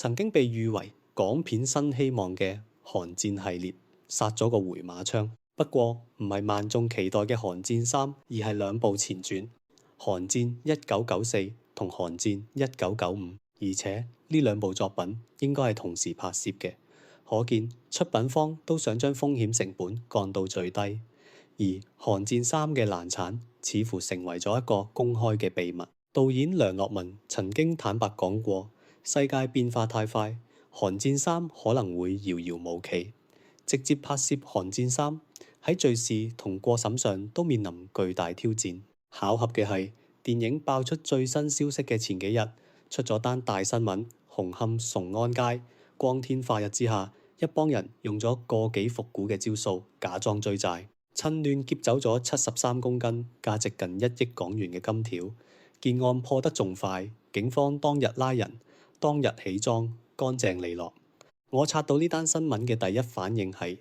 曾經被譽為港片新希望嘅寒戰系列，殺咗個回馬槍。不過唔係萬眾期待嘅寒戰三，而係兩部前傳，寒戰1994同寒戰1995，而且呢兩部作品應該係同時拍攝嘅，可見出品方都想將風險成本降到最低。而寒戰三嘅難產似乎成為咗一個公開嘅秘密。導演梁樂文曾經坦白講過，世界變化太快，寒戰三可能會遙遙無期。直接拍攝寒戰三喺敘事同過審上都面臨巨大挑戰。巧合嘅係，電影爆出最新消息嘅前幾日，出咗單大新聞：紅磡崇安街光天化日之下，一幫人用咗個幾復古嘅招數，假裝追債，趁亂劫走咗73公斤、價值近1億港元嘅金條。件案破得仲快，警方當日拉人，當日起裝，乾淨利落。我刷到呢單新聞嘅第一反應係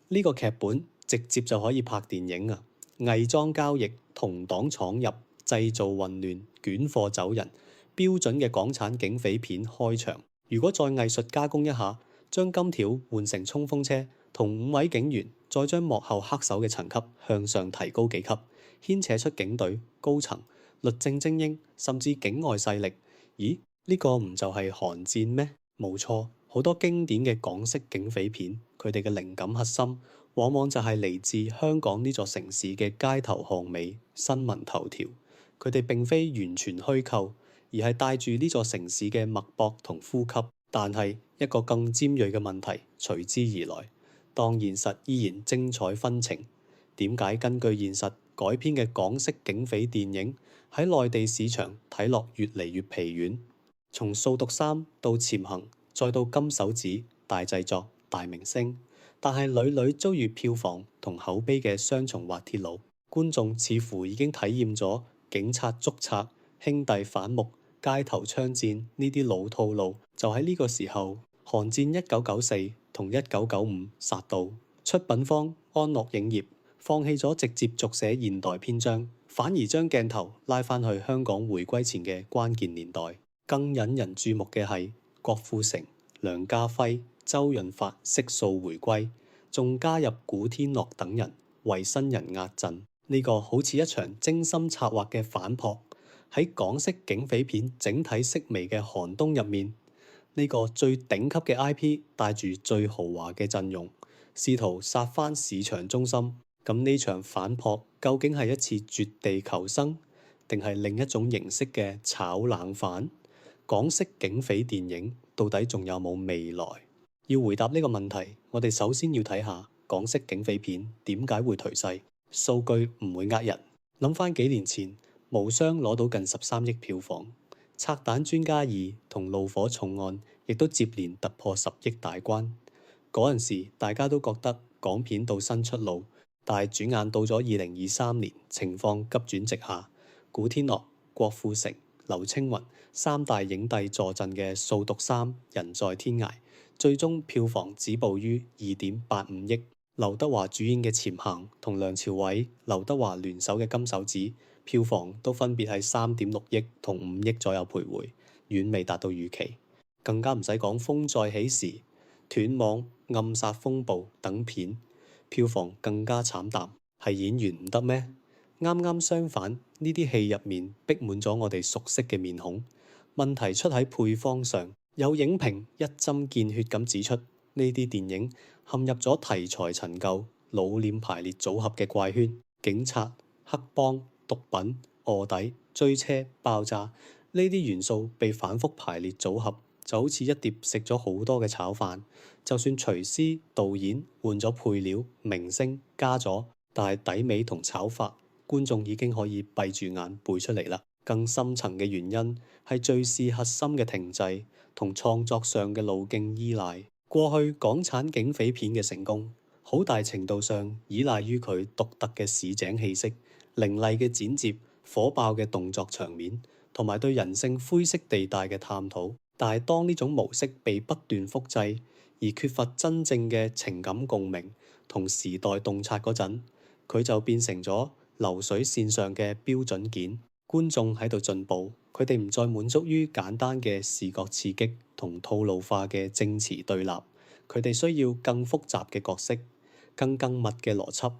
呢個劇本直接就可以拍電影啊！偽裝交易、同黨闖入、製造混亂、捲貨走人，標準嘅港產警匪片開場。如果再藝術加工一下，將金條換成衝鋒車，同5位警員，再將幕後黑手嘅層級向上提高幾級，牽扯出警隊高層、律政精英，甚至境外勢力。咦？呢個唔就係寒戰咩？冇錯，好多經典嘅港式警匪片，佢哋嘅靈感核心往往就係嚟自香港呢座城市嘅街頭巷尾、新聞頭條。佢哋並非完全虛構，而係帶住呢座城市嘅脈搏同呼吸。但係一個更尖銳嘅問題隨之而來：當現實依然精彩紛呈，點解根據現實改編嘅港式警匪電影喺內地市場睇落越嚟越疲軟？從掃毒3到潛行，再到金手指，大製作、大明星，但係屢屢遭遇票房同口碑嘅雙重滑鐵盧，觀眾似乎已經體驗咗警察捉賊、兄弟反目、街頭槍戰呢啲老套路。就喺呢個時候，寒戰1994同1995殺到，出品方安樂影業放棄咗直接續寫現代篇章，反而將鏡頭拉返去香港回歸前嘅關鍵年代。更引人注目嘅係郭富城、梁家輝、周潤發悉數回歸，仲加入古天樂等人為新人壓陣。呢個好似一場精心策劃嘅反撲。喺港式警匪片整體式微嘅寒冬入面，呢個最頂級嘅 IP 帶住最豪華嘅陣容，試圖殺返市場中心。咁呢場反撲究竟係一次絕地求生，定係另一種形式嘅炒冷飯？港式警匪電影到底仲有冇未來？要回答呢個問題，我哋首先要睇下港式警匪片點解會頹勢。數據唔會呃人，諗返幾年前，無雙攞到近13億票房，拆彈專家2同怒火重案亦都接連突破10億大關。嗰陣時大家都覺得港片到新出路，但係轉眼到咗2023年，情況急轉直下。古天樂、郭富城、劉青雲3大影帝坐鎮嘅《掃毒3人在天涯》，最終票房止步於2.85億。劉德華主演嘅《潛行》同梁朝偉、劉德華聯手嘅《金手指》，票房都分別係3.6億同5億左右徘徊，遠未達到預期。更加唔使講《風再起時》、《斷網》、《暗殺風暴》等片，票房更加慘淡。係演員唔得咩？啱啱相反，呢啲戲入面逼滿咗我哋熟悉嘅面孔。問題出喺配方上，有影評一針見血咁指出，呢啲電影陷入咗題材陳舊、老臉排列組合嘅怪圈。警察、黑幫、毒品、臥底、追車、爆炸呢啲元素被反覆排列組合，就好似一碟食咗好多嘅炒飯。就算廚師、導演換咗配料、明星加咗，但係底味同炒法，觀眾已經可以閉住眼背出嚟啦。更深層嘅原因係敘事核心嘅停滯同創作上嘅路徑依賴。過去港產警匪片嘅成功，好大程度上依賴於佢獨特嘅市井氣息、凌厲嘅剪接、火爆嘅動作場面，同埋對人性灰色地帶嘅探討。但係當呢種模式被不斷複製，而缺乏真正嘅情感共鳴同時代洞察嗰陣，佢就變成咗流水線上嘅標準件。觀眾喺度進步，佢哋唔再滿足於簡單嘅視覺刺激同套路化嘅證詞對立，佢哋需要更複雜嘅角色、更密嘅邏輯、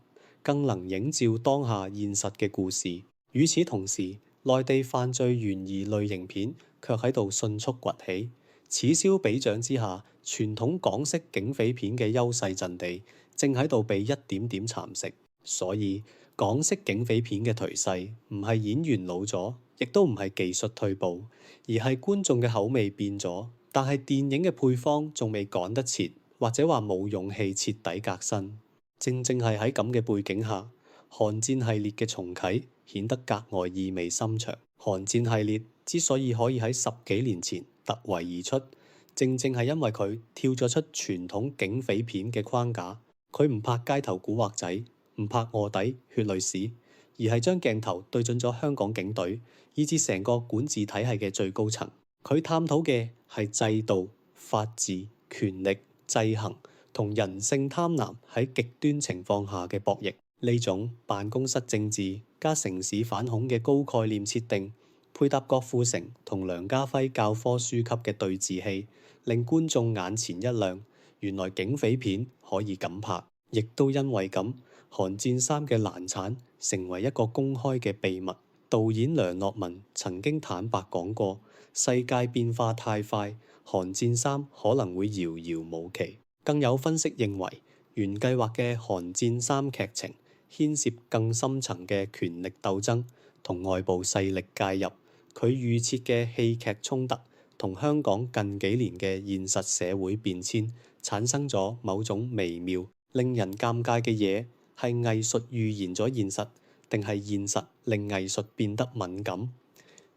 更能映照當下現實嘅故事。與此同時，內地犯罪懸疑類型片卻喺度迅速崛起。此消彼長之下，傳統港式警匪片嘅優勢陣地正喺度被一點點蠶食。所以港式警匪片嘅頹勢唔係演員老咗，亦都唔係技術退步，而係觀眾嘅口味變咗。但係電影嘅配方仲未趕得切，或者話冇勇氣徹底革新。正係喺咁嘅背景下，寒戰系列嘅重啟顯得格外意味深長。寒戰系列之所以可以喺10幾年前突圍而出，正係因為佢跳咗出傳統警匪片嘅框架。佢唔拍街頭古惑仔，唔拍臥底血淚史，而係將鏡頭對準咗香港警隊，以至成個管治體系嘅最高層。佢探討嘅係制度、法治、權力、制衡同人性貪婪喺極端情況下嘅博弈。呢種辦公室政治加城市反恐嘅高概念設定，配搭郭富城同梁家輝教科書級嘅對峙戲，令觀眾眼前一亮。原來警匪片可以咁拍，亦都因為咁，《寒戰3》嘅難產成為一個公開嘅秘密。導演梁樂文曾經坦白講過，世界變化太快，《寒戰3》可能會遙遙無期。更有分析認為，原計劃嘅《寒戰3》劇情牽涉更深層嘅權力鬥爭同外部勢力介入，佢預設嘅戲劇衝突同香港近幾年嘅現實社會變遷產生咗某種微妙、令人尷尬嘅嘢，係藝術預言咗現實，定係現實令藝術變得敏感？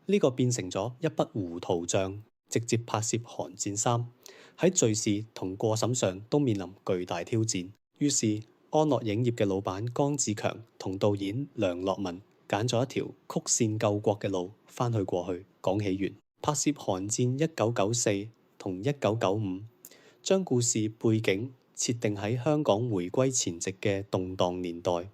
呢個變成咗一筆糊塗帳，直接拍攝《寒戰3》喺敘事同過審上都面臨巨大挑戰。於是安樂影業嘅老闆江志強同導演梁樂文揀咗一條曲線救國嘅路，翻去過去講起源，拍攝《寒戰1994》同1995，將故事背景設定喺香港回歸前夕嘅動盪年代。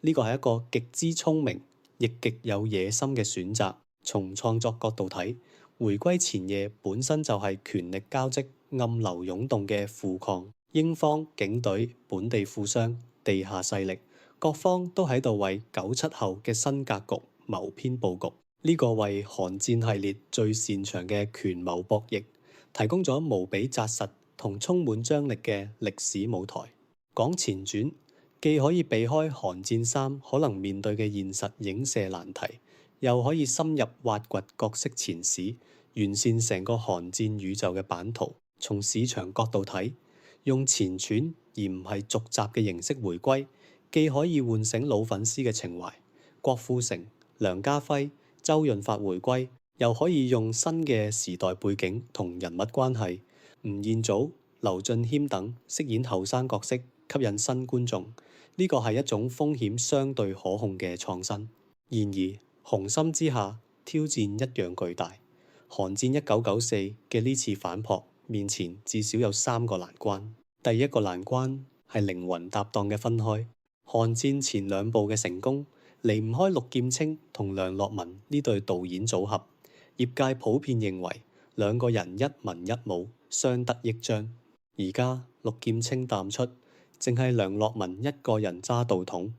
呢個係一個極之聰明，亦極有野心嘅選擇。從創作角度睇，回歸前夜本身就係權力交織、暗流湧動嘅富礦。英方、警隊、本地富商、地下勢力，各方都喺度為97後嘅新格局謀篇佈局。呢個為寒戰系列最擅長嘅權謀博弈提供咗無比紮實同充滿張力嘅歷史舞台。講前傳，既可以避開寒戰3可能面對嘅現實影射難題，又可以深入挖掘角色前史，完善成個寒戰宇宙嘅版圖。從市場角度睇，用前傳而唔係續集嘅形式回歸，既可以喚醒老粉絲嘅情懷，郭富城、梁家輝、周潤發回歸，又可以用新嘅時代背景同人物關係，吳彥祖、劉俊謙等飾演後生角色，吸引新觀眾。呢個係一種風險相對可控嘅創新。然而雄心之下，挑戰一樣巨大。寒戰1994嘅呢次反撲面前至少有3個難關。第一個難關係靈魂搭檔嘅分開。寒戰前2部嘅成功離唔開陸劍青同梁樂文呢對導演組合。業界普遍認為兩個人一文一武，相得益彰。而家陸劍青淡出，淨係梁樂文一個人揸道筒。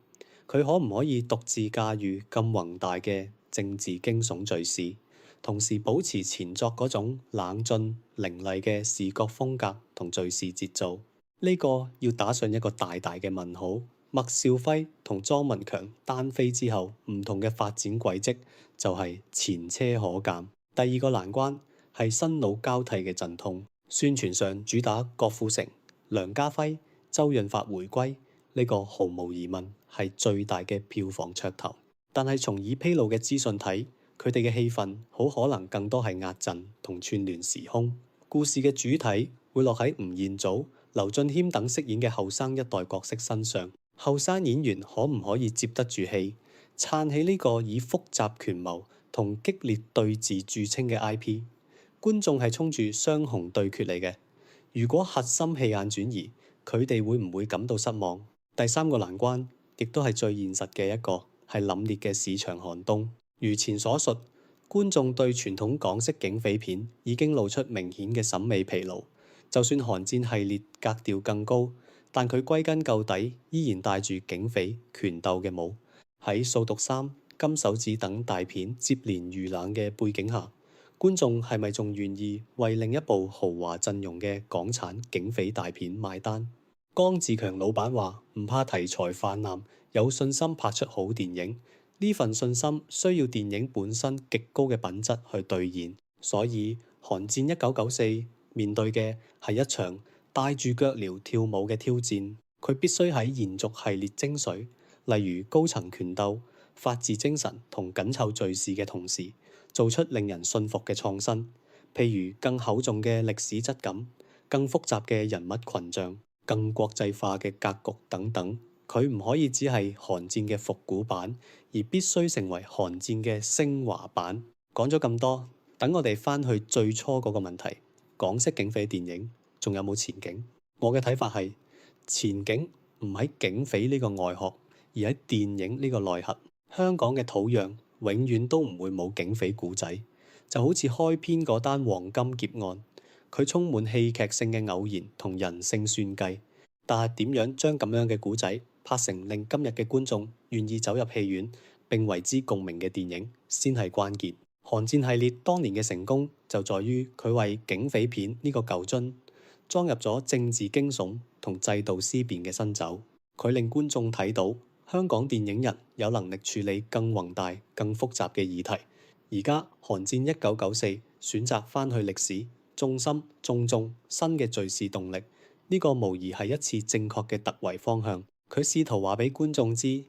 佢可唔可以獨自駕馭咁宏大嘅政治驚悚敘事，同時保持前作嗰種冷峻凌厲嘅視覺風格同敘事節奏？呢個要打上一個大大嘅問號。麥兆輝同莊文強單飛之後，唔同嘅發展軌跡就係前車可鑑。第二個難關係新老交替嘅陣痛。宣傳上主打郭富城、梁家輝、周潤發回歸，呢個毫無疑問係最大嘅票房噱頭。但係從已披露嘅資訊睇，佢哋嘅戲份好可能更多係壓陣同串聯時空。故事嘅主體會落喺吳彥祖、劉俊謙等飾演嘅後生一代角色身上。後生演員可唔可以接得住戲，撐起呢個以複雜權謀同激烈對峙著稱嘅 IP？ 觀眾係衝住雙雄對決嚟嘅。如果核心戲眼轉移，佢哋會唔會感到失望？第三個難關，亦都係最現實嘅一個，係凜冽嘅市場寒冬。如前所述，觀眾對傳統港式警匪片已經露出明顯嘅審美疲勞。就算寒戰系列格調更高，但佢歸根究底依然帶住警匪權鬥嘅帽。喺掃毒3、金手指等大片接連遇冷嘅背景下，觀眾係咪仲願意為另一部豪華陣容嘅港產警匪大片買單？江志強老闆話唔怕題材泛濫，有信心拍出好電影。呢份信心需要電影本身極高嘅品質去兌現。所以《寒戰1994》面對嘅係一場帶住腳鐐跳舞嘅挑戰。佢必須喺延續系列精髓，例如高層權鬥、法治精神同緊湊敘事嘅同時，做出令人信服嘅創新，譬如更厚重嘅歷史質感、更複雜嘅人物群像、更國際化嘅格局等等。佢唔可以只係寒戰嘅復古版，而必須成為寒戰嘅昇華版。講咗咁多，等我哋翻去最初嗰個問題：港式警匪電影仲有冇前景？我嘅睇法係前景唔喺警匪呢個外殼，而喺電影呢個內核。香港嘅土壤永遠都唔會冇警匪故仔，就好似開篇嗰單黃金劫案，佢充滿戲劇性嘅偶然同人性算計。但係點樣將咁樣嘅故仔拍成令今日嘅觀眾願意走入戲院並為之共鳴嘅電影，先係關鍵。寒戰系列當年嘅成功就在於佢為警匪片呢個舊樽裝入咗政治驚悚同制度思辨嘅新酒。佢令觀眾睇到香港電影人有能力處理更宏大、更複雜嘅議題。而家寒戰1994選擇翻去歷史，重心重新嘅敘事動力，呢個無疑係一次正確嘅突圍方向。佢試圖話俾觀眾知，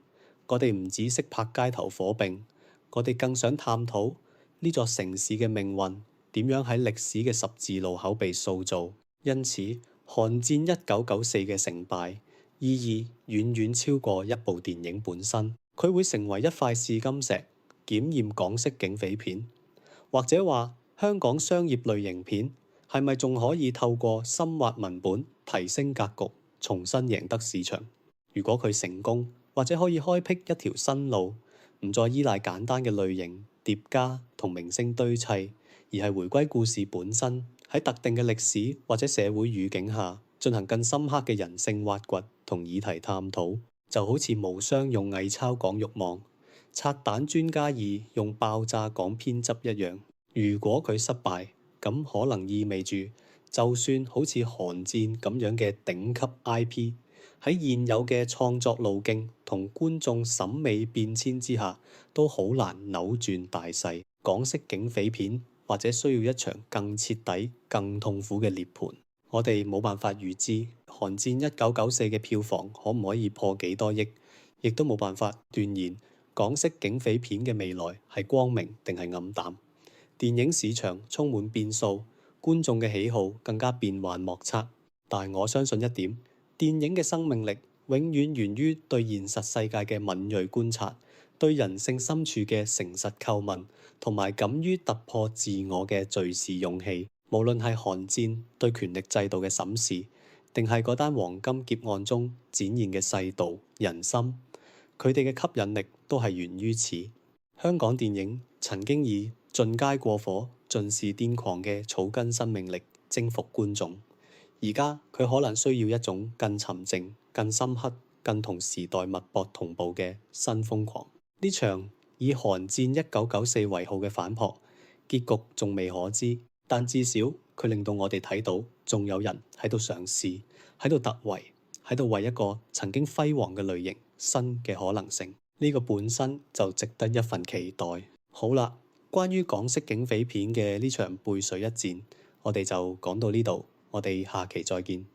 我哋唔只識拍街頭火並，我哋更想探討呢座城市嘅命運點樣喺歷史嘅十字路口被塑造。因此，寒戰1994嘅成敗意義遠遠超過一部電影本身。佢會成為一塊試金石，檢驗港式警匪片，或者話香港商業類型片係咪仲可以透過深挖文本、提升格局，重新贏得市場？如果佢成功，或者可以開闢一條新路，唔再依賴簡單嘅類型疊加同明星堆砌，而係回歸故事本身，喺特定嘅歷史或者社會語境下進行更深刻嘅人性挖掘同議題探討。就好似無雙用偽鈔講慾望，拆彈專家2用爆炸講偏執一樣。如果佢失敗，咁可能意味住就算好似寒戰咁樣嘅頂級 IP，喺現有嘅創作路徑同觀眾審美變遷之下，都好難扭轉大勢。港式警匪片或者需要一場更徹底、更痛苦嘅涅槃。我哋冇辦法預知寒戰1994嘅票房可唔可以破幾多億，亦都冇辦法斷言港式警匪片嘅未來係光明定係暗淡。電影市場充滿變數，觀眾嘅喜好更加變幻莫測。但我相信一點，電影嘅生命力永遠源於對現實世界嘅敏銳觀察，對人性深處嘅誠實叩問，同埋敢於突破自我嘅敘事勇氣。無論係寒戰對權力制度嘅審視，定係嗰單黃金劫案中展現嘅世道人心，佢哋嘅吸引力都係源於此。香港電影曾經以盡街過火、盡是癲狂嘅草根生命力征服觀眾，而家佢可能需要一種更沉靜、更深刻、更同時代脈搏同步嘅新瘋狂。呢場以寒戰1994為號嘅反撲，結局仲未可知。但至少佢令到我哋睇到，仲有人喺度嘗試，喺度突圍，喺度為一個曾經輝煌嘅類型新嘅可能性。呢個本身就值得一份期待。好啦，關於港式警匪片嘅呢場背水一戰，我哋就講到呢度。我哋下期再見。